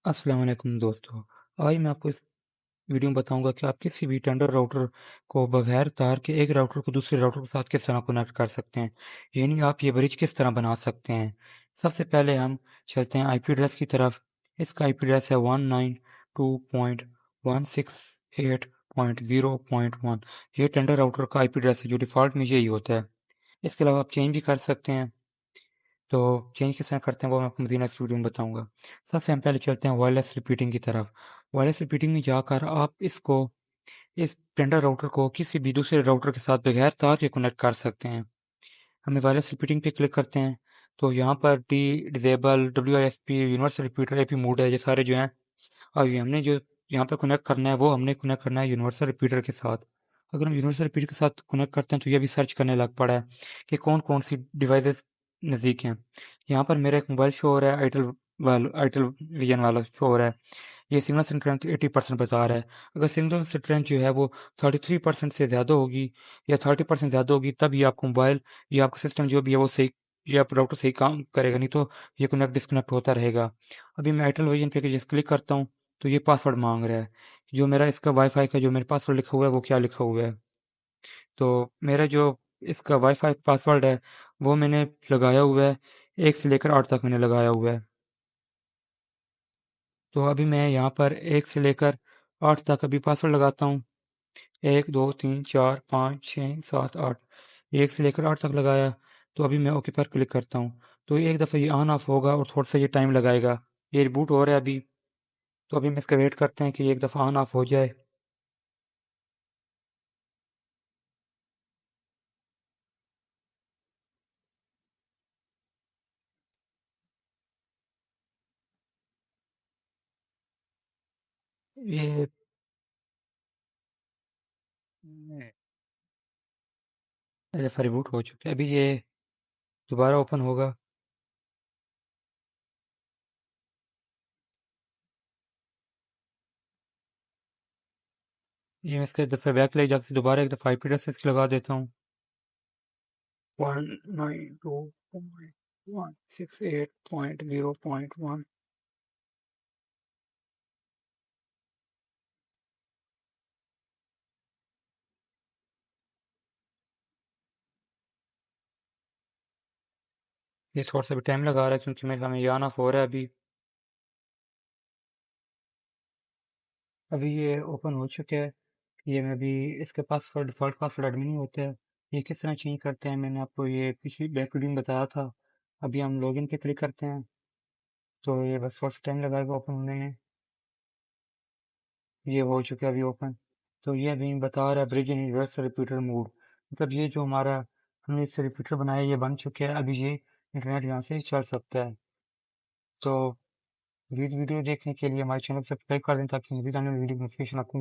अस्सलाम वालेकुम दोस्तों। आज मैं आपको इस वीडियो में बताऊँगा कि आप किसी भी टेंडर राउटर को बगैर तार के एक राउटर को दूसरे राउटर के साथ किस तरह कनेक्ट कर सकते हैं। यानी आप ये ब्रिज किस तरह बना सकते हैं। सबसे पहले हम चलते हैं आईपी एड्रेस की तरफ। इसका आईपी एड्रेस है 192.168.0.1। ये टेंडर राउटर का आईपी एड्रेस है जो डिफ़ॉल्ट में यही होता है। इसके अलावा आप चेंज भी कर सकते हैं। तो चेंज किस तरह करते हैं वो मैं आपको मज़ीद नेक्स्ट वीडियो में बताऊँगा। सबसे हम पहले चलते हैं वायरलेस रिपीटिंग की तरफ। वायरलेस रिपीटिंग में जाकर आप इस टेंडर राउटर को किसी भी दूसरे राउटर के साथ बगैर तार के कनेक्ट कर सकते हैं। हमें वायरलेस रिपीटिंग पे क्लिक करते हैं, तो यहाँ पर disable, WISP, universal repeater, AP mode है, ये सारे जो हैं। और ये हमने जो यहाँ पे कनेक्ट करना है वो हमने कनेक्ट करना है यूनिवर्सल रिपीटर के साथ। अगर हम यूनिवर्सल रिपीटर के साथ कनेक्ट करते हैं तो ये भी सर्च करने लग पड़ा है कि कौन कौन सी डिवाइसेस नज़दीक हैं। यहाँ पर मेरा एक मोबाइल शो हो रहा है, आइटल विजन वाला शो हो रहा है। ये सिग्नल स्ट्रेंथ 80% बता रहा है। अगर सिग्नल स्ट्रेंथ जो है वो 33% से ज़्यादा होगी या 30% ज़्यादा होगी, तब ये आपका मोबाइल या आपका सिस्टम जो भी है वो सही, ये आप राउटर सही काम करेगा, नहीं तो ये कनेक्ट डिस्कनेक्ट होता रहेगा। अभी मैं आइटल वर्जन पे जैसे क्लिक करता हूँ तो ये पासवर्ड मांग रहा है। जो मेरा इसका वाईफाई का जो मेरे पासवर्ड लिखा हुआ है वो क्या लिखा हुआ है। तो मेरा जो इसका वाईफाई पासवर्ड है वो मैंने लगाया हुआ है, 1 से लेकर 8 तक मैंने लगाया हुआ है। तो अभी मैं यहाँ पर 1 से लेकर 8 तक अभी पासवर्ड लगाता हूँ। 1 2 3 4 5 6 7 8, 1 से लेकर 8 तक लगाया। तो अभी मैं ओके पर क्लिक करता हूँ। तो एक दफ़ा ये ऑन ऑफ होगा और थोड़ा सा ये टाइम लगाएगा। ये रिबूट हो रहा है अभी। तो अभी हम इसका वेट करते हैं कि ये एक दफ़ा ऑन ऑफ हो जाए। ये एक दफ़ा रिबूट हो चुका है, अभी ये दोबारा ओपन होगा। ये मैं इसका एक दफ़ा बैक ले जाकर दोबारा एक दफ़ा आईपी एड्रेस इसकी लगा देता हूँ। 192.168.0.1। ये थोड़ा सा भी टाइम लगा रहा है क्योंकि मेरे सामने ये ऑन ऑफ हो रहा है अभी। अभी ये ओपन हो चुका है। ये मैं अभी इसके पासवर्ड, डिफ़ॉल्ट पासवर्ड एडमिन ही होता है। ये किस तरह चेंज करते हैं मैंने आपको ये पिछली बैक वीडियो में बताया था। अभी हम लॉगिन पे क्लिक करते हैं तो ये बस थोड़ा सा टाइम लगाएगा ओपन होने में। ये हो चुका है अभी ओपन। तो ये अभी बता रहा है ब्रिज इन यूनिवर्सल रिपीटर मोड। मतलब ये जो हमारा हमने इससे रिपीटर बनाया ये बन चुका है। अभी ये इंटरनेट यहाँ से चल सकता है। तो वीडियो देखने के लिए हमारे चैनल को सब्सक्राइब कर दें ताकि मज़ीद आने वाली वीडियो नोटिफिकेशन आपको